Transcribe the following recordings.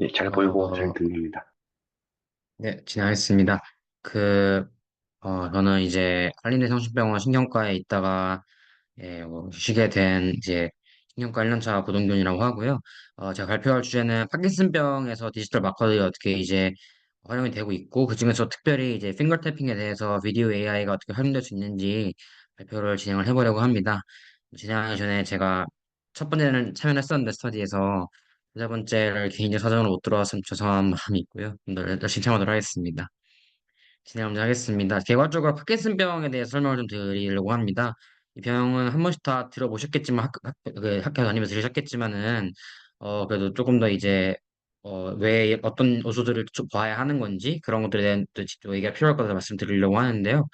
예, 잘 보이고 잘 어, 들립니다. 네, 진행하겠습니다. 그, 저는 이제 한림대 성심병원 신경과에 있다가, 쉬게 된 이제 신경과 1년차 부동균이라고 하고요. 제가 발표할 주제는 파킨슨병에서 디지털 마커들이 어떻게 이제 활용이 되고 있고, 그중에서 특별히 이제 핑거 태핑에 대해서 비디오 AI가 어떻게 활용될 수 있는지 발표를 진행을 해보려고 합니다. 진행하기 전에 제가 첫 번째는 참여를 했었는데 스터디에서 세 번째를 개인적 사정으로 못 들어왔으면 죄송한 마음이 있고요. 좀 더 열심히 참아도록 하겠습니다. 진행 먼저 하겠습니다. 개괄적으로 파킨슨병에 대해서 설명을 좀 드리려고 합니다. 이 병은 한 번씩 다 들어보셨겠지만 학교 다니면서 들으셨겠지만은 그래도 조금 더 이제 왜 어떤 요소들을 좀 봐야 하는 건지 그런 것들에 대한 또 얘기가 필요할 것을 말씀드리려고 하는데요.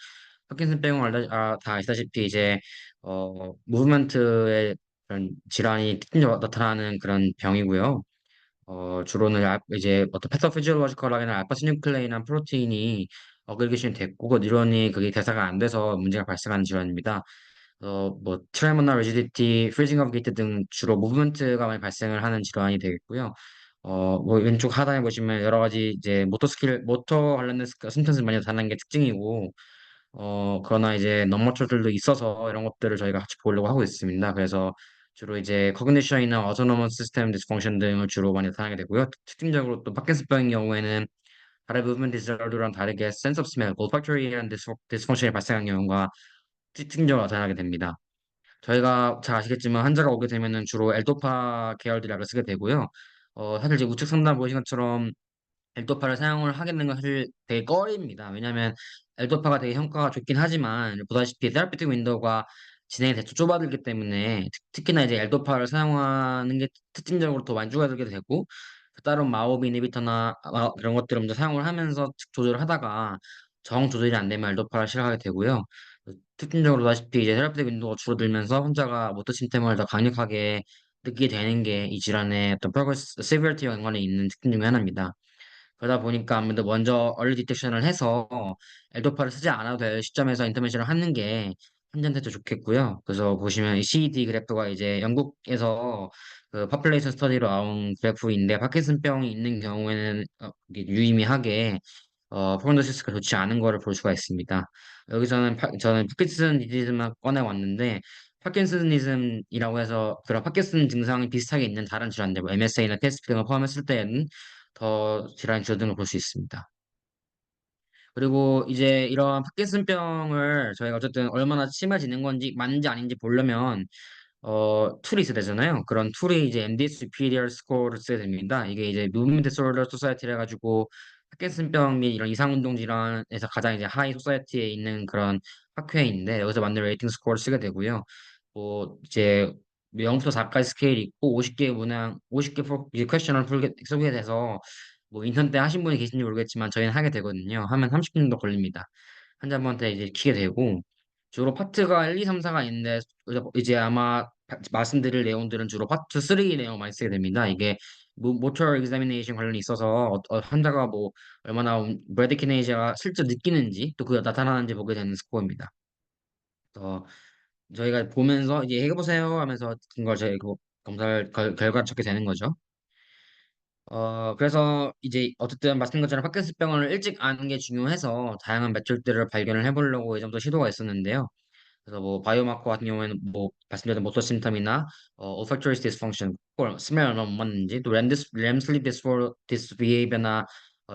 파킨슨병은 다 아시다시피 이제 무브먼트의 그런 질환이 특징적으로 나타나는 그런 병이고요. 주로는 이제 어떤 패서피지올로지컬하게는 알파 시뉴클레인한 프로테인이 어그리게이션이 됐고 그 뉴런이 그게 대사가 안 돼서 문제가 발생하는 질환입니다. 뭐 트레모나 리지디티, 프리징 오브 게이트 등 주로 무브먼트가 많이 발생을 하는 질환이 되겠고요. 뭐 왼쪽 하단에 보시면 여러 가지 이제 모터 관련된 심턴스 많이 나타나는 게 특징이고 그러나 이제 넘머처들도 있어서 이런 것들을 저희가 같이 보려고 하고 있습니다. 그래서 주로 이제 커그니션이나 어토노머스 시스템 디스펑션 등을 주로 많이 나타나게 되고요. 특징적으로 또 파킨슨병의 경우에는 다른 무브먼트 디스오더랑 다르게 센스 오브 스멜, 올팩토리한 디스펑션이 발생한 경우가 특징적으로 나타나게 됩니다. 저희가 잘 아시겠지만 환자가 오게 되면은 주로 L도파 계열들 약을 쓰게 되고요. 사실 이제 우측 상단 보신 것처럼 L도파를 사용을 하게 되는 건 사실 되게 꺼리입니다. 왜냐하면 L도파가 되게 성과가 좋긴 하지만 보다시피 테라피틱 윈도우가 진행이 대충 좁아들기 때문에 특히나 이제 L도파를 사용하는 게 특징적으로 더 많이 줄어들게 되고 따른 마오비 이니비터나 그런 것들을 먼저 사용을 하면서 조절을 하다가 정 조절이 안 되면 L도파를 싫어하게 되고요. 특징적으로 보다시피 이제 테라피틱 윈도우가 줄어들면서 환자가 모터 심템을 더 강력하게 느끼게 되는 게 이 질환의 어떤 프로그레스, 세비리티와 연관이 있는 특징 중에 하나입니다. 그러다 보니까 아무래도 먼저 얼리 디텍션을 해서 엘도파를 쓰지 않아도 될 시점에서 인터벤션을 하는 게 환자한테도 좋겠고요. 그래서 보시면 이 CED 그래프가 이제 영국에서 그 파퓰레이션 스터디로 나온 그래프인데 파킨슨병이 있는 경우에는 이게 유의미하게 프ognosis가 좋지 않은 거를 볼 수가 있습니다. 여기서는 저는 파킨슨 디지즈만 꺼내 왔는데 파킨슨이즘이라고 해서 그런 파킨슨 증상이 비슷하게 있는 다른 질환들, 뭐 MSA나 테스트 등을 포함했을 때는 더 질환이 줄어드는 걸 볼 수 있습니다. 그리고 이제 이런 파킨슨병을 저희가 어쨌든 얼마나 심해지는 건지 맞는지 아닌지 보려면 툴이 있어야 되잖아요. 그런 툴이 이제 MDS Superior Score를 써야 됩니다. 이게 이제 Movement Disorder Society를 해가지고 파킨슨병 및 이런 이상운동 질환에서 가장 이제 하이 소사이어티에 있는 그런 학회인데 여기서 만든 레이팅 스코어를 쓰게 되고요. 뭐 이제 0부터 4까지 스케일이 있고 50개 문항, 50개 이제 퀘셔널 쓰게 돼서 뭐 인턴 때 하신 분이 계신지 모르겠지만 저희는 하게 되거든요. 하면 30분 정도 걸립니다. 환자분한테 이제 키게 되고 주로 파트가 1, 2, 3, 4가 있는데 이제 아마 말씀드릴 내용들은 주로 파트 3 내용 많이 쓰게 됩니다. 이게 모터 examination 관련이 있어서 환자가 뭐 얼마나 브래디키네이즈가 실제 느끼는지 또 그게 나타나는지 보게 되는 스코어입니다. 어, 저희가 보면서 이제 해보세요 하면서 그걸 저희 그 검사를 결과 적게 되는 거죠. 그래서 이제 어쨌든 말씀드린 것처럼 파킨슨병을 일찍 아는 게 중요해서 다양한 매출들을 발견을 해보려고 예전부터 시도가 있었는데요. 그래서 뭐 바이오마커 같은 경우에는 뭐 말씀드린 모터 심텀이나 olfactory dysfunction, 스멜 얼마나 못 맞는지, 또 램 슬립 디스비헤이버나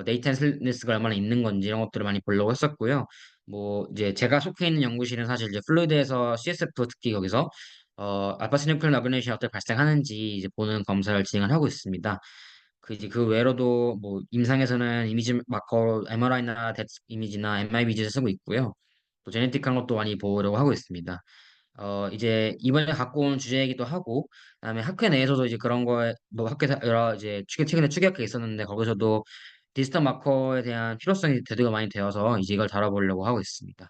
데이타임 슬립니스가 얼마나 있는 건지 이런 것들을 많이 보려고 했었고요. 뭐 이제 제가 속해 있는 연구실은 사실 이제 플루이드에서 CSF 특히 거기서 알파 시뉴클린 어그네이션 어떻게 발생하는지 이제 보는 검사를 진행을 하고 있습니다. 이제 그 외로도 뭐 임상에서는 이미지 마커 MRI나 뎃 이미지나 MIBG를 쓰고 있고요. 또 제네틱한 것도 많이 보려고 하고 있습니다. 이제 이번에 갖고 온 주제이기도 하고, 그다음에 학회 내에서도 이제 그런 거에 뭐 여러 이제 최근에 추격해 있었는데 거기서도 디지털 마커에 대한 필요성이 대두가 많이 되어서 이제 이걸 다뤄보려고 하고 있습니다.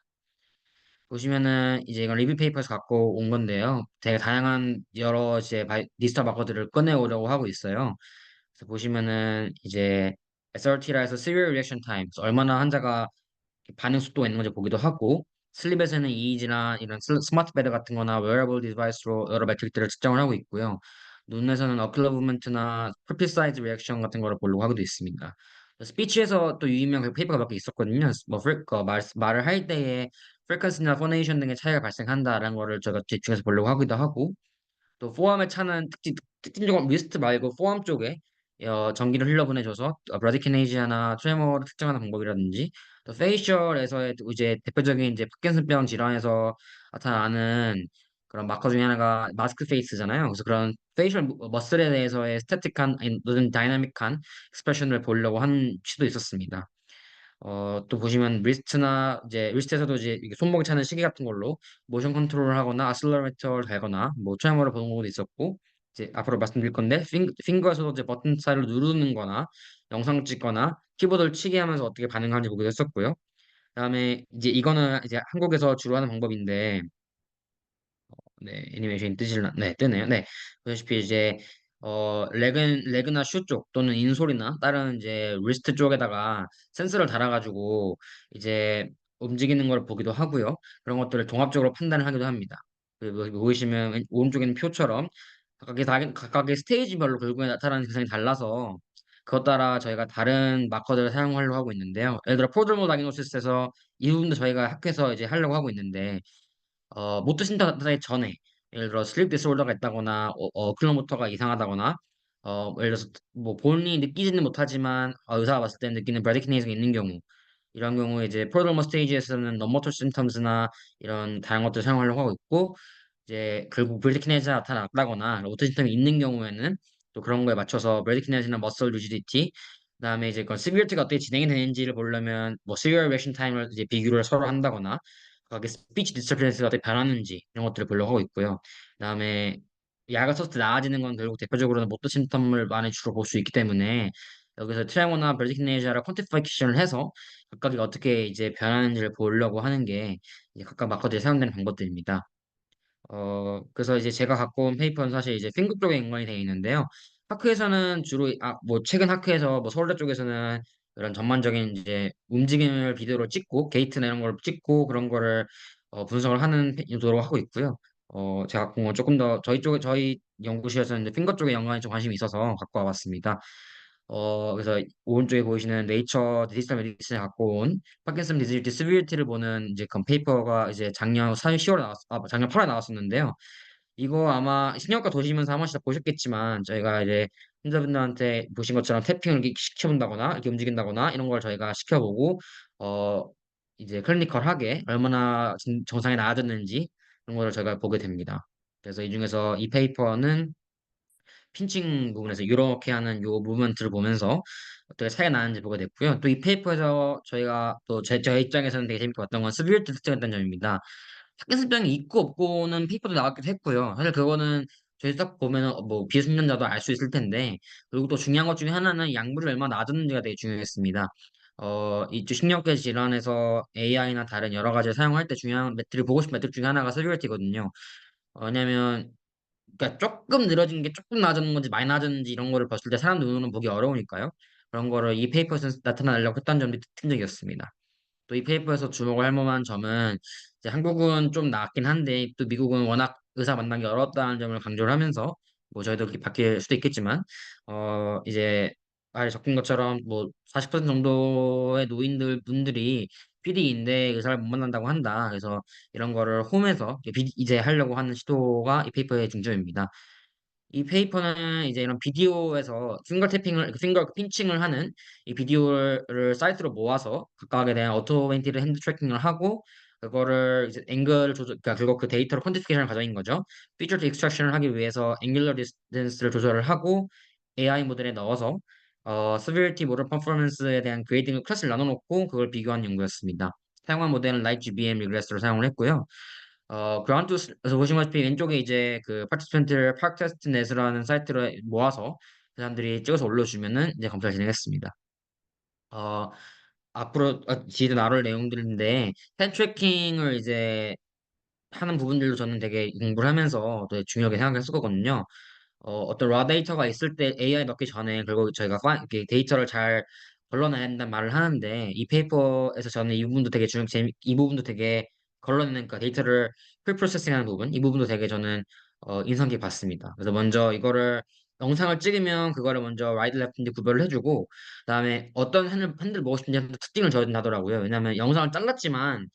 보시면은 이제 이건 리뷰 페이퍼에서 갖고 온 건데요. 되게 다양한 여러 이제 디지털 마커들을 꺼내오려고 하고 있어요. 그래서 보시면은 이제 SRT라 해서 Serial Reaction Time, 그래서 얼마나 환자가 반응 속도가 있는 건지 보기도 하고, 슬립에서는 EEG나 이런 스마트 베드 같은 거나 웨어러블 디바이스로 여러 매트릭들을 측정을 하고 있고요. 논문에서는 어클러 무브먼트나 프리사이즈 리액션 같은 거를 보려고 하기도 있습니다. 스피치에서 또 유의미한 그 페이퍼가 몇 개 있었거든요. 말을 할 때에 프리퀀시나 포네이션 등의 차이가 발생한다라는 거를 제가 집중해서 보려고 하기도 하고, 또 포함에 차는 특징적으로 리스트 말고 포함 쪽에 전기를 흘려보내줘서 브라디키네이지아나 트레모를 특정하는 방법이라든지, 또 페이셜에서의 또 이제 대표적인 이제 파킨슨병 질환에서 나타나는 그런 마커 중에 하나가 마스크 페이스잖아요. 그래서 그런 페이셜 머슬에 대해서의 스태틱한 또는 다이나믹한 익스프레션을 보려고 한 시도 있었습니다. 또 보시면 리스트나 이제 리스트에서도 이제 이게 손목에 차는 시계 같은 걸로 모션 컨트롤을 하거나 아슬러레이터를 달거나 뭐 트레머를 보는 것도 있었고, 이제 앞으로 말씀드릴 건데 핑거에서도 이제 버튼 스타일을 누르는 거나 영상 찍거나 키보드를 치게 하면서 어떻게 반응하는지 보기도 했었고요. 그다음에 이제 이거는 이제 한국에서 주로 하는 방법인데, 네, 애니메이션이 네, 뜨네요. 네. 보시다시피 이제 레그나 슈 쪽 또는 인솔이나 다른 이제 리스트 쪽에다가 센서를 달아가지고 이제 움직이는 걸 보기도 하고요. 그런 것들을 종합적으로 판단을 하기도 합니다. 그리고 여기 보이시면 오른쪽에는 표처럼 각각의 스테이지별로 결국에 나타나는 증상이 달라서 그것 따라 저희가 다른 마커들을 사용하려고 하고 있는데요. 예를 들어 프로드모 다이노시스에서 이 부분도 저희가 학회에서 이제 하려고 하고 있는데, 못 드신다기 전에 예를 들어 슬립 디스오더가 있다거나 클로 모터가 이상하다거나, 예를 들어서 뭐 본인이 느끼지는 못하지만 의사가 봤을 때 느끼는 브라디키네이즈가 있는 경우, 이런 경우에 이제 프로드러머 스테이지에서는 넘모터 심텀스나 이런 다양한 것들을 사용하려고 하고 있고, 이제 결국 브레디키네이즈가 나타났다거나 오토 심텀이 있는 경우에는 또 그런 거에 맞춰서 브레디키네이즈나 머슬 리지디티, 그다음에 이제 그 시비어티가 어떻게 진행이 되는지를 보려면 뭐 시리얼 리액션 타임을 이제 비교를 서로 한다거나, 각각의 스피치 디스터ben스가 어떻게 변하는지 이런 것들을 보려고 하고 있고요. 그다음에 약을 썼을 때 나아지는 건 결국 대표적으로는 모터 심텀을 많이 주로 볼 수 있기 때문에 여기서 트레모나 브레디키네이즈를 퀀티피케이션을 해서 각각이 어떻게 이제 변하는지를 보려고 하는 게 이제 각각 마커들이 사용되는 방법들입니다. 그래서 이제 제가 갖고 온 페이퍼는 사실 이제 핑크 쪽에 연관이 되어 있는데요. 학회에서는 주로, 뭐, 최근 학회에서, 뭐, 서울대 쪽에서는 그런 전반적인 이제 움직임을 비디오로 찍고, 게이트나 이런 걸 찍고, 그런 거를, 분석을 하는 유도로 하고 있고요. 제가 갖고 온 건 조금 더, 저희 연구실에서는 이제 핑거 쪽에 연관이 좀 관심이 있어서 갖고 와봤습니다. 그래서 오른쪽에 보이시는 네이처 디지털 메디슨에 갖고 온 파킨슨 디지즈 디스빌리티를 보는 이제 그 페이퍼가 이제 작년 4월 10월에 작년 8월에 나왔었는데요. 이거 아마 신경과 도시면서 한 번씩 다 보셨겠지만 저희가 이제 환자분들한테 보신 것처럼 태핑을 이렇게 시켜본다거나 이렇게 움직인다거나 이런 걸 저희가 시켜보고 어 이제 클리니컬하게 얼마나 정상이 나아졌는지 그런 거를 저희가 보게 됩니다. 그래서 이 중에서 이 페이퍼는 핀칭 부분에서 이렇게 하는 요 무브먼트를 보면서 어떻게 차이가 나는지 보게 됐고요. 또 이 페이퍼에서 저희가 또 제 입장에서는 되게 재밌게 봤던 건 스비르트 특징이었던 점입니다. 파킨슨병이 있고 없고는 페이퍼도 나왔기도 했고요. 사실 그거는 저희 딱 보면은 뭐 비수면자도 알 수 있을 텐데, 그리고 또 중요한 것 중에 하나는 약물이 얼마나 낮았는지가 되게 중요했습니다. 이쪽 신경계 질환에서 AI나 다른 여러 가지를 사용할 때 중요한 매트릭 보고 싶은 매트릭 중에 하나가 세비리티거든요. 왜냐면 그러니까 조금 늘어진 게 조금 나아졌는 건지 많이 나아졌는지 이런 거를 봤을 때 사람 눈으로는 보기 어려우니까요. 그런 거를 이 페이퍼에서 나타내려고 했던 점이 특징적이었습니다. 또 이 페이퍼에서 주목을 할 만한 점은 이제 한국은 좀 나았긴 한데 또 미국은 워낙 의사 만나기 어렵다는 점을 강조를 하면서, 뭐 저희도 그렇게 바뀔 수도 있겠지만 이제 아래 적힌 것처럼 뭐 40% 정도의 노인들 분들이 PD인데 의사를 못 만난다고 한다. 그래서 이런 거를 홈에서 이제 하려고 하는 시도가 이 페이퍼의 중점입니다. 이 페이퍼는 이제 이런 비디오에서 핑거 핀칭을 하는 이 비디오를 사이트로 모아서 각각에 대한 오토메이티드 핸드 트래킹을 하고, 그거를 이제 앵글 조절, 그러니까 그거 그 데이터로 퀀티피케이션을 가져인 거죠. 피처 익스트랙션을 하기 위해서 앵귤러 디스턴스를 조절을 하고 AI 모델에 넣어서 severity 모델 퍼포먼스에 대한 그레이딩 클래스를 나눠놓고 그걸 비교한 연구였습니다. 사용한 모델은 LightGBM 리그레스를 사용을 했고요. 그라운드에서 보시다시피 왼쪽에 이제 그 파티스펜트 파크 테스트 넷이라는 사이트를 모아서 그 사람들이 찍어서 올려주면은 이제 검사를 진행했습니다. 어, 앞으로 뒤에도 나올 내용들인데 펜 트래킹을 이제 하는 부분들도 저는 되게 공부를 하면서 되게 중요하게 생각했었거든요. 어떤 라 데이터가 있을 때 AI 넣기 전에 결국 저희가 이렇게 데이터를 잘 걸러내야 된다는 말을 하는데, 이 페이퍼에서 저는 이 부분도 되게 이 부분도 되게 걸러내는, 그 데이터를 프리프로세싱하는 부분, 이 부분도 되게 저는 인상 깊게 봤습니다. 그래서 먼저 이거를 영상을 찍으면 그거를 먼저 라이트 레프트인지 구별을 해주고 그다음에 어떤 핸들 먹고 싶은지 특징을 적어준다더라고요. 왜냐하면 영상을 잘랐지만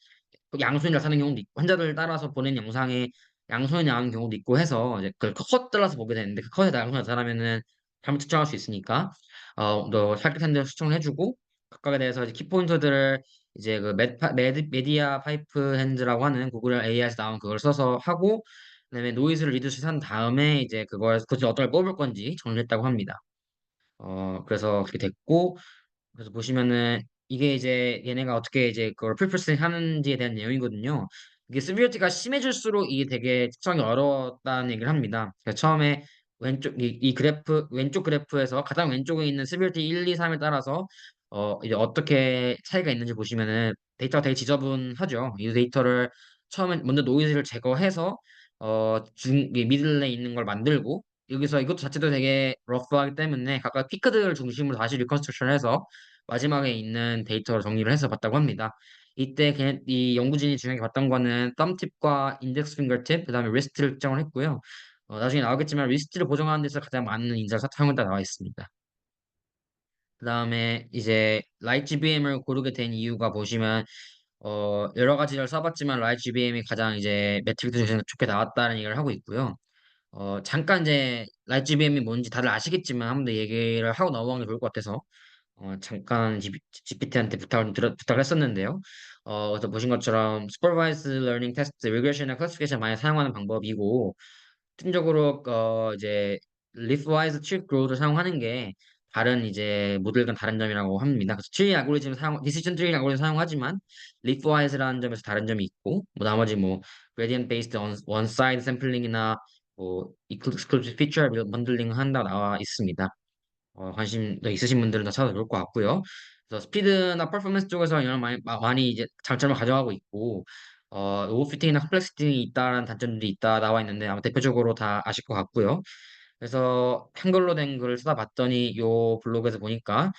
그 양손이라 사는 경우도 있고 환자들 따라서 보낸 영상에 양손이 나오는 경우도 있고 해서 이제 그걸 컷 잘라서 보게 되는데 그 컷에 양손이 나타나면은 잘못 측정할 수 있으니까 또 살짝 핸들 수정을 해주고 각각에 대해서 이제 키포인터들을 이제 그 메디아 파이프 핸즈라고 하는 구글 AI에서 나온 그걸 써서 하고 그다음에 노이즈를 리듀스 한 다음에 이제 그걸 굳이 어떤 걸 뽑을 건지 정리했다고 합니다. 그래서 그렇게 됐고 그래서 보시면은 이게 이제 얘네가 어떻게 이제 그걸 풀프레스 하는지에 대한 내용이거든요. 이게 시비어티가 심해질수록 이게 되게 측정이 어려웠다는 얘기를 합니다. 그래서 처음에 이 그래프 왼쪽 그래프에서 가장 왼쪽에 있는 시비어티 1, 2, 3에 따라서 이제 어떻게 차이가 있는지 보시면은 데이터가 되게 지저분하죠. 이 데이터를 처음에 먼저 노이즈를 제거해서 이 미들레에 있는 걸 만들고 여기서 이것도 자체도 되게 러프하기 때문에 각각 피크들을 중심으로 다시 리컨스트럭션해서 마지막에 있는 데이터로 정리를 해서 봤다고 합니다. 이때 이 연구진이 중요하게 봤던 거는 썸팁과 인덱스 핑거팁, 그다음에 리스트를 측정을 했고요. 나중에 나오겠지만 리스트를 보정하는 데서 가장 많은 인자를 사용했다 나와 있습니다. 그다음에 이제 라이트 GBM을 고르게 된 이유가 보시면 여러 가지를 써봤지만 라이트 GBM이 가장 이제 매트릭 중에서 좋게 나왔다는 얘기를 하고 있고요. 잠깐 이제 라이트 GBM이 뭔지 다들 아시겠지만 한 번 더 얘기를 하고 넘어가는 게 좋을 것 같아서 잠깐 GPT한테 부탁을 했었는데요. 그래서 보신 것처럼 Supervised Learning Test, Regression이나 Classification 많이 사용하는 방법이고, 특징적으로 이제 Leafwise Tree Growth를 사용하는 게 다른 이제 모델과는 다른 점이라고 합니다. 그래서 트리 알고리즘 Decision Tree 알고리즘 사용하지만 Leafwise라는 점에서 다른 점이 있고, 뭐 나머지 뭐 Gradient Based One Side Sampling이나 뭐 Exclusive Feature Bundling 한다고 나와 있습니다. 관심 더 있으신 분들은 더 찾아도 좋을 것 같고요. 그래서 스피드나 퍼포먼스 쪽에서 영향을 많이 이제 장점을 가져가고 있고, 오버피팅이나 컴플렉시팅이 있다는 단점들이 있다 나와 있는데 아마 대표적으로 다 아실 것 같고요. 그래서 한글로 된 글을 찾아봤더니 요 블로그에서 보니까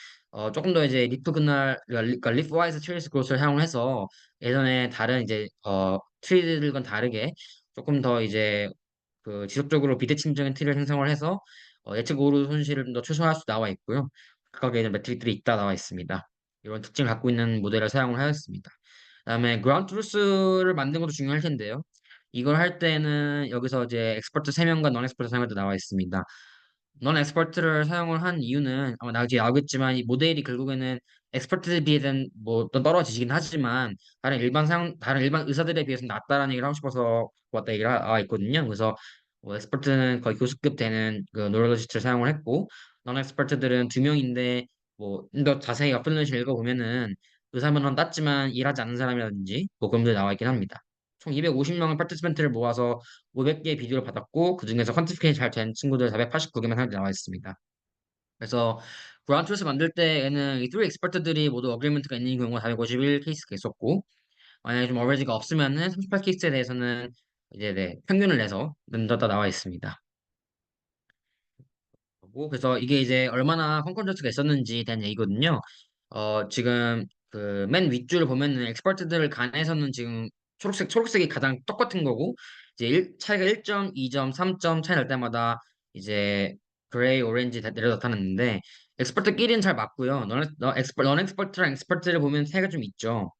조금 더 이제 그러니까 리프와이즈 트리스 그것을 사용해서 예전에 다른 이제 트리들과는 다르게 조금 더 이제 그 지속적으로 비대칭적인 틀을 생성을 해서 예측 오류 손실을 좀 더 최소화할 수 나와 있고요. 각각의 이제 매트릭들이 있다 나와 있습니다. 이런 특징을 갖고 있는 모델을 사용을 하였습니다. 그다음에 그라운드 트루스를 만든 것도 중요할 텐데요. 이걸 할 때는 여기서 이제 엑스퍼트 3명과 넌 엑스퍼트 3명도 나와 있습니다. 넌 엑스퍼트를 사용을 한 이유는 아마 나중에 알겠지만 이 모델이 결국에는 엑스퍼트에 비해서는 뭐또 떨어지긴 하지만 다른 일반 의사들에 비해서는 낫다라는 얘기를 하고 싶어서 왔다 얘기가 나와 있거든요. 그래서 뭐 엑스퍼트는 거의 교수급 되는 그 노럴로지스트를 사용을 했고 넌 엑스퍼트들은 2명인데 뭐 좀 더 자세히 어플리케이션 읽어보면은 의사면허는 땄지만 일하지 않는 사람이라든지 뭐 그런 분들이 나와 있긴 합니다. 총 250명의 파티스펜트를 모아서 500개의 비디오를 받았고 그중에서 퀀티피케이션이 잘 된 친구들 489개만 사람들이 나와 있습니다. 그래서 그라운트루스 만들 때에는 이 3 엑스퍼트들이 모두 어그리먼트가 있는 경우가 451 케이스가 있었고 만약에 좀 어그리지가 없으면은 38 케이스에 대해서는 이제 네, 평균을 내서 넘겼다 나와 있습니다. 그래서 이게 이제 얼마나 컨컨저스가 있었는지에 대한 얘기거든요. 지금 그 맨 윗줄을 보면은 엑스퍼트들 간에서는 지금 초록색이 가장 똑같은 거고 이제 차이가 1점, 2점, 3점 차이 날 때마다 이제 그레이, 오렌지 내려 나타났는데 엑스퍼트끼리는 잘 맞고요. 넌 엑스퍼트랑 엑스퍼트를 보면 차이가 좀 있죠.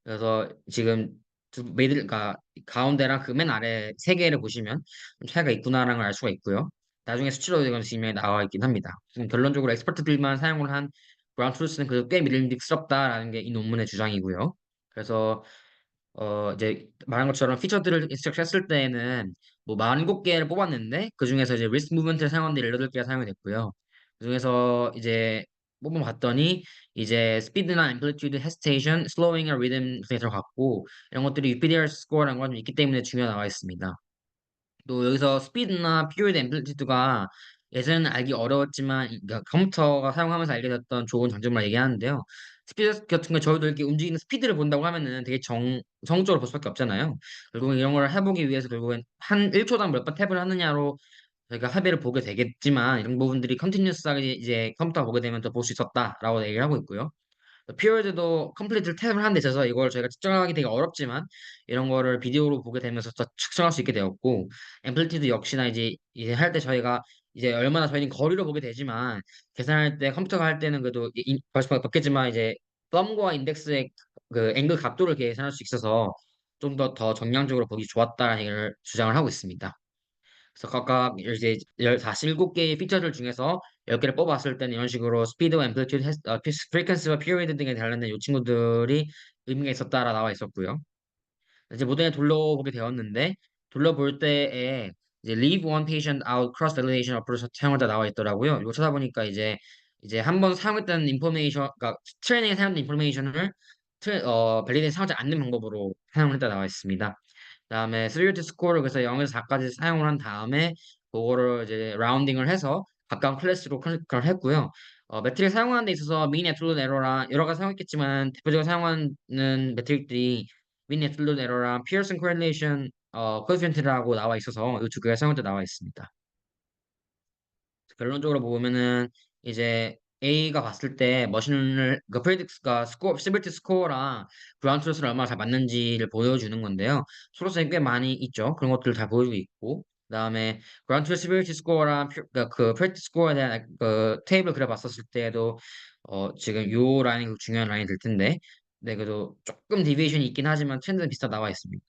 그래서 지금 그러니까 가운데랑 그 맨 아래 세 개를 보시면 좀 차이가 있구나라는 걸 알 수가 있고요. 나중에 수치로 이건 지금 나와 있긴 합니다. 지금 결론적으로 엑스퍼트들만 사용을 한 브라운 트루스는 그래도 꽤 믿음직스럽다라는 게 이 논문의 주장이고요. 그래서 이제 말한 것처럼 피처들을 인스트럭트 했을 때에는 뭐 47개를 뽑았는데 그중에서 이제 리스크 무브먼트를 사용한 데 18개가 사용이 됐고요. 그중에서 이제 뽑아봤더니 이제 스피드나 앰플리튜드, 헤스테이션, 슬로잉이나 리듬 등에 들어갔고 이런 것들이 UPDR 스코어라는 건 좀 있기 때문에 중요하 나와 있습니다. 또 여기서 스피드나 피리드 앰플리튜드가 예전에는 알기 어려웠지만 그러니까 컴퓨터가 사용하면서 알게 됐던 좋은 장점을 얘기하는데요. 스피드 같은 거 저희도 이렇게 움직이는 스피드를 본다고 하면은 되게 정적으로 볼 수밖에 없잖아요. 결국은 이런 걸 해보기 위해서 결국엔 한 1초당 몇 번 탭을 하느냐로 저희가 합의를 보게 되겠지만 이런 부분들이 컨티뉴스하게 이제 컴퓨터가 보게 되면 더 볼 수 있었다라고 얘기를 하고 있고요. 피어드도 컴플리트 탭을 하는 데 있어서 이걸 저희가 측정하기 되게 어렵지만 이런 거를 비디오로 보게 되면서 더 측정할 수 있게 되었고 앰플리튜드 역시나 이제 할 때 저희가 이제 얼마나 저희는 거리로 보게 되지만 계산할 때 컴퓨터가 할 때는 그래도 벌써 바뀌었지만 이제 썸과 인덱스의 그 앵글 각도를 계산할 수 있어서 좀 더 정량적으로 보기 좋았다는 얘기를 주장을 하고 있습니다. 그래서 각각 이제 47개의 피처들 중에서 10개를 뽑았을 때는 이런 식으로 스피드와 앰플리튜드, 프리퀀시와 피리드 등에 관련된 이 친구들이 의미가 있었다라 나와 있었고요. 이제 모델을 둘러보게 되었는데 둘러볼 때에 이제 leave one patient out cross validation approach 사용하다 나와 있더라고요. 이거 찾아보니까 이제 한 번 사용했던 인포메이션, 그러니까 트레이닝에 사용된 인포메이션을 밸리데이트 사용하지 않는 방법으로 사용했다 나와 있습니다. 그다음에 3 스코어를 그래서 0에서 4까지 사용을 한 다음에 그거를 이제 라운딩을 해서 가까운 클래스로 컨트롤 했고요. 매트릭 사용하는 데 있어서 미니 애플론 에러랑 여러 가지 사용했겠지만 대표적으로 사용하는 매트릭들이 미니 애플론 에러랑 피어슨 코릴레이션 코에피션트라고 나와 있어서 이 두 개가 사용할 때 나와 있습니다. 결론적으로 보면은 이제 A가 봤을 때 머신을 그 프레딕스가 스코어 시빌티 스코어랑 그라운드 트루스를 얼마나 잘 맞는지를 보여주는 건데요. 수로성이 꽤 많이 있죠. 그런 것들을 다 보여주고 있고 그다음에 그라운드 트루스 시빌티 스코어랑 그 프레딕스 스코어에 대한 그 테이블 그려봤었을 때에도 지금 요 라인이 중요한 라인이 될 텐데 네 그래도 조금 디비에이션이 있긴 하지만 트렌드는 비슷하게 나와 있습니다.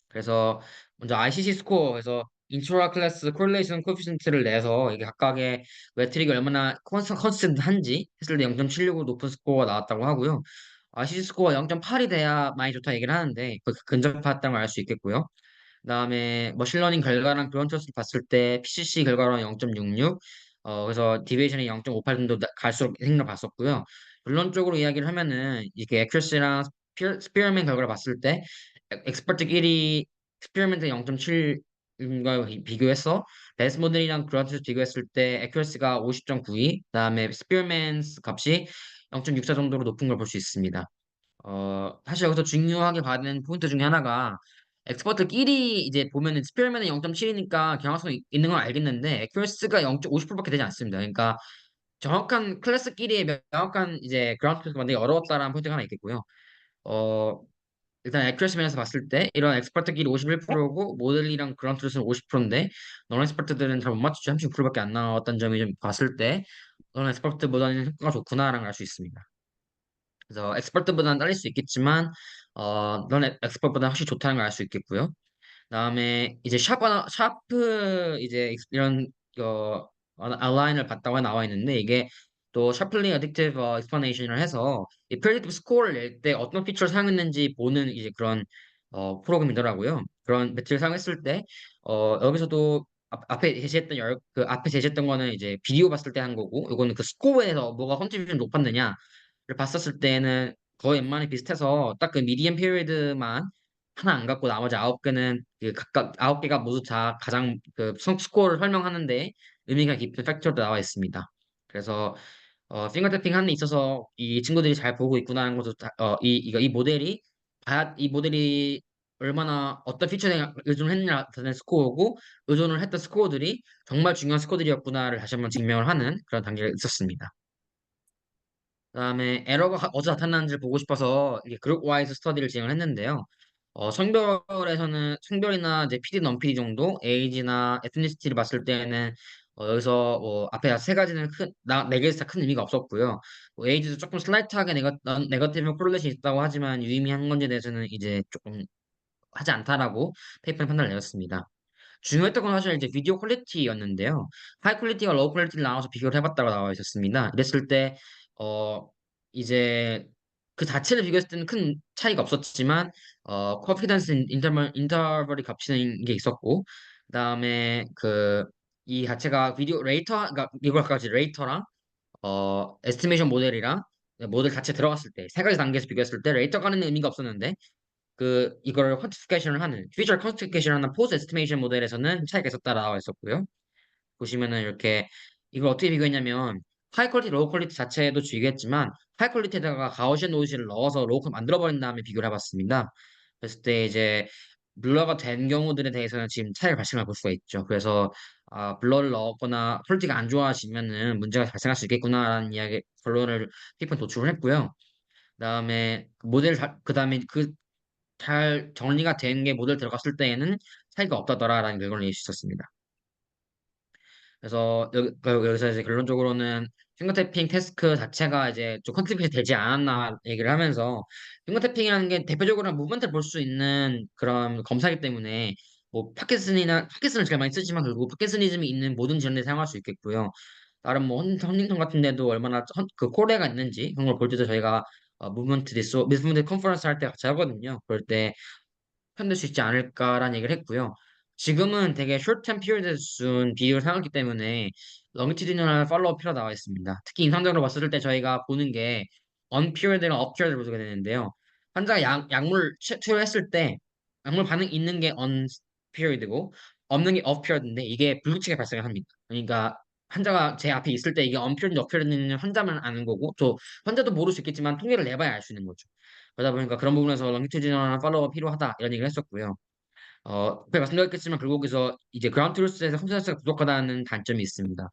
그래서 먼저 ICC 스코어에서 인트라 클래스 코릴레이션 코에피션트를 내서 이게 각각의 매트릭이 얼마나 컨스턴트한지 했을 때 0.76으로 높은 스코어가 나왔다고 하고요. ICC 스코어가 0.8이 돼야 많이 좋다 얘기를 하는데 그 근접했다는 걸 알 수 있겠고요. 그다음에 머신러닝 결과랑 그런트스를 봤을 때 PCC 결과로 0.66, 그래서 디비에이션이 0.58 정도 갈수록 생각 봤었고요. 결론적으로 이야기를 하면은 이게 액큐러시랑 스피어맨 결과를 봤을 때 엑스퍼트끼리 스피어맨트 0.7과 비교해서 베스트 모델이랑 그란트스 비교했을 때 액큐러시가 50.92, 그다음에 스피어맨스 값이 0.64 정도로 높은 걸 볼 수 있습니다. 사실 여기서 중요하게 봐야 되는 포인트 중에 하나가 엑스퍼트끼리 이제 보면은 스페어맨은 0.7이니까 경합성이 있는 건 알겠는데 액큐러시가 0.50%밖에 되지 않습니다. 그러니까 정확한 클래스끼리의 명확한 이제 그라운드 트루스 만들기 어려웠다라는 포인트가 하나 있겠고요. 어, 일단 액큐러시 면에서 봤을 때 이런 엑스퍼트끼리 51%고 모델이랑 그라운드 트루스는 50%인데 non 엑스퍼트들은 잘 못 맞추죠. 39%밖에 안 나왔다는 점이 좀 봤을 때 non 엑스퍼트보다는 효과가 좋구나라는 걸 알 수 있습니다. 그래서 엑스퍼트보다는 딸릴 수 있겠지만 넌 엑스퍼트보다 확실히 좋다는 걸 알 수 있겠고요. 그다음에 이제 샤프 이제 이런 아웃라인을 봤다고 나와 있는데 이게 또 샤플리 어딕티브 익스플레이션을 해서 이 프레딕티브 스코어를 낼 때 어떤 피처를 사용했는지 보는 이제 그런 프로그램이더라고요. 그런 매트를 사용했을 때 여기서도 앞에 제시했던 그 앞에 제시했던 거는 이제 비디오 봤을 때 한 거고 이거는 그 스코어에서 뭐가 컨트리뷰션 높았느냐 봤었을 때는 거의 웬만히 비슷해서 딱 그 미디엄 피리드만 하나 안 갖고 나머지 9개는 그 각각 9개가 모두 다 가장 그 스코어를 설명하는데 의미가 깊은 팩터로 나와 있습니다. 그래서 핑거 태핑 하는 데 있어서 이 친구들이 잘 보고 있구나 하는 것도 이 모델이 이 모델이 얼마나 어떤 피처에 의존을 했느냐에 대한 스코어고 의존을 했던 스코어들이 정말 중요한 스코어들이었구나를 다시 한번 증명을 하는 그런 단계가 있었습니다. 그다음에 에러가 어디서 나타나는지를 보고 싶어서 이게 그룹 와이즈 스터디를 진행을 했는데요. 성별에서는 성별이나 이제 PD, non-PD 정도, 에이지나 에스니시티를 봤을 때는 여기서 앞에 세 가지는 네 개에서 다 큰 의미가 없었고요. 에이지도 조금 슬라이트하게 네거티브 코릴레이션이 있다고 하지만 유의미한 건지에 대해서는 이제 조금 하지 않다라고 페이퍼는 판단을 내렸습니다. 중요했던 건 사실 이제 비디오 퀄리티였는데요. 하이 퀄리티와 로우 퀄리티를 나눠서 비교를 해봤다고 나와 있었습니다. 이랬을 때, 어, 이제 그 자체를 비교했을 때는 큰 차이가 없었지만, 컨피던스 인터벌이 겹치는 게 있었고, 그다음에 이 자체가 비디오 그러니까 이걸까지 레이터랑, 에스티메이션 모델이랑 모델 자체 들어갔을 때, 세 가지 단계에서 비교했을 때 레이터 가는 의미가 없었는데, 이걸 퀀티피케이션을 하는 피처 퀀티피케이션을 하는 포스 에스티메이션 모델에서는 차이가 있었다 나와 있었고요. 보시면은 이렇게 이걸 어떻게 비교했냐면 하이 퀄리티, 로우 퀄리티 자체도 비교했지만 하이 퀄리티에다가 가우시안 노이즈를 넣어서 로우 퀄 만들어 버린 다음에 비교를 해봤습니다. 그랬을 때 이제 블러가 된 경우들에 대해서는 지금 차이가 발생을 볼 수가 있죠. 그래서 블러를 넣었거나 퀄리티가 안 좋아지면은 문제가 발생할 수 있겠구나라는 이야기 결론을 피폰 도출을 했고요. 그다음에 그다음에 그 잘 정리가 된 게 모델 들어갔을 때에는 차이가 없다더라라는 결론을 낼 수 있었습니다. 그래서 여기서 이제 결론적으로는 핑거태핑 태스크 자체가 이제 좀 컨트리뷰션이 되지 않았나 얘기를 하면서, 핑거태핑이라는 게 대표적으로 무브먼트를 볼 수 있는 그런 검사이기 때문에 뭐 파킨슨을 제일 많이 쓰지만 결국 파킨슨이즘이 있는 모든 질환에 사용할 수 있겠고요. 다른 뭐 헌팅턴 같은 데도 얼마나 그 코레가 있는지 그런 걸 볼 때도 저희가 무브먼트 컨퍼런스 할 때 같이 하거든요. 그럴 때 편들 수 있지 않을까라는 얘기를 했고요. 지금은 되게 short-term period 순 비율을 사용하기 때문에 longitudinal 팔로우 필요 나와 있습니다. 특히 임상적으로 봤을 때 저희가 보는 게 on period랑 off period를 보게 되는데요. 환자가 약물 투여했을 때 약물 반응 있는 게 on period고 없는 게 off period인데 이게 불규칙하게 발생을 합니다. 그러니까 환자가 제 앞에 있을 때 이게 on period, off period는 환자만 아는 거고 또 환자도 모를 수 있겠지만 통계를 내봐야 알 수 있는 거죠. 그러다 보니까 그런 부분에서 런기튜디널한 팔로우가 필요하다 이런 얘기를 했었고요. 앞에 말씀드렸겠지만 결국에서 이제 그라운드 트루스에서 컨센서스가 부족하다는 단점이 있습니다.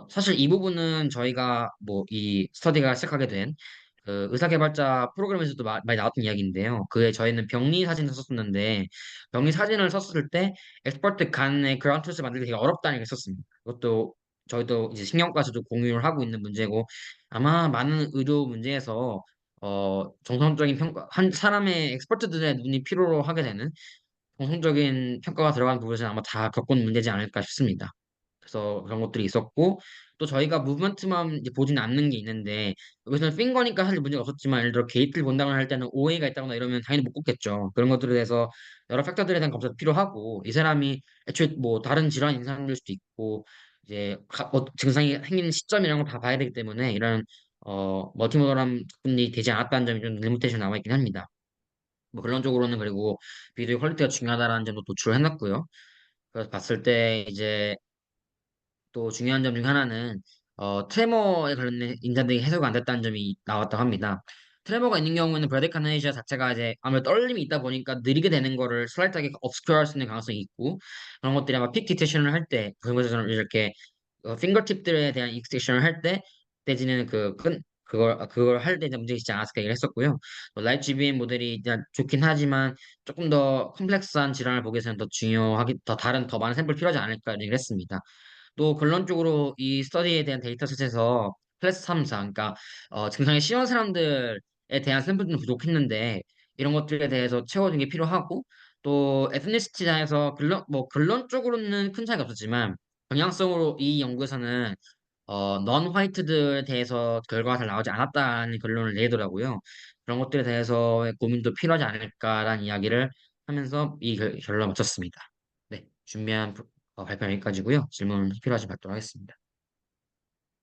사실 이 부분은 저희가 뭐 이 스터디가 시작하게 된 그 의사개발자 프로그램에서도 많이 나왔던 이야기인데요. 그에 저희는 병리 사진을 썼었는데 병리 사진을 썼을 때 엑스퍼트 간의 그라운드 트루스 만들기 되게 어렵다는 얘기를 썼습니다. 그것도 저희도 이제 신경과에서도 공유를 하고 있는 문제고 아마 많은 의료 문제에서 정성적인 평가, 한 사람의 엑스퍼트들의 눈이 필요로 하게 되는 정성적인 평가가 들어간 부분에서는 아마 다 겪은 문제지 않을까 싶습니다. 그래서 그런 것들이 있었고, 또 저희가 무브먼트만 이제 보진 않는 게 있는데, 여기서는 핑거니까 사실 문제가 없었지만, 예를 들어 게이트를 본다거나 할 때는 오해가 있다거나 이러면 당연히 못 꼽겠죠. 그런 것들에 대해서 여러 팩터들에 대한 검사도 필요하고, 이 사람이 애초에 뭐 다른 질환 인상일 수도 있고, 이제 증상이 생기는 시점 이런 걸 다 봐야 되기 때문에, 이런 멀티모더한 부분이 되지 않았다는 점이 좀 리미테이션 남아 있긴 합니다. 뭐 결론적으로는 그리고 비디오 퀄리티가 중요하다라는 점도 도출을 해놨고요. 그래서 봤을 때 이제 또 중요한 점 중 하나는 트레머에 관련된 인자들이 해소가 안 됐다는 점이 나왔다고 합니다. 트레머가 있는 경우에는 브라디카네이시아 자체가 이제 아무래도 떨림이 있다 보니까 느리게 되는 거를 슬라이트하게 업스큐어 할 수 있는 가능성이 있고 그런 것들이 아마 픽 디텍션을 할 때 그런 것처럼 이렇게 핑거팁들에 대한 익스텍션을 할 때 내지는 그걸 할 때 문제가 있지 않았을까 얘기를 했었고요. 라이트 GBM 모델이 일단 좋긴 하지만 조금 더 컴플렉스한 질환을 보기 위해서는 더 많은 샘플 필요하지 않을까 얘기를 했습니다. 또 결론적으로 이 스터디에 대한 데이터셋에서 클래스 3사, 그러니까 증상이 심한 사람들에 대한 샘플은 부족했는데 이런 것들에 대해서 채워준 게 필요하고 또 에스니시티장에서 결론적으로는 큰 차이가 없었지만 방향성으로 이 연구에서는 넌 화이트들에 대해서 결과가 잘 나오지 않았다는 결론을 내더라고요. 그런 것들에 대해서의 고민도 필요하지 않을까라는 이야기를 하면서 이 결론을 마쳤습니다. 네, 준비한 발표는 여기까지고요. 질문 필요하시면 받도록 하겠습니다.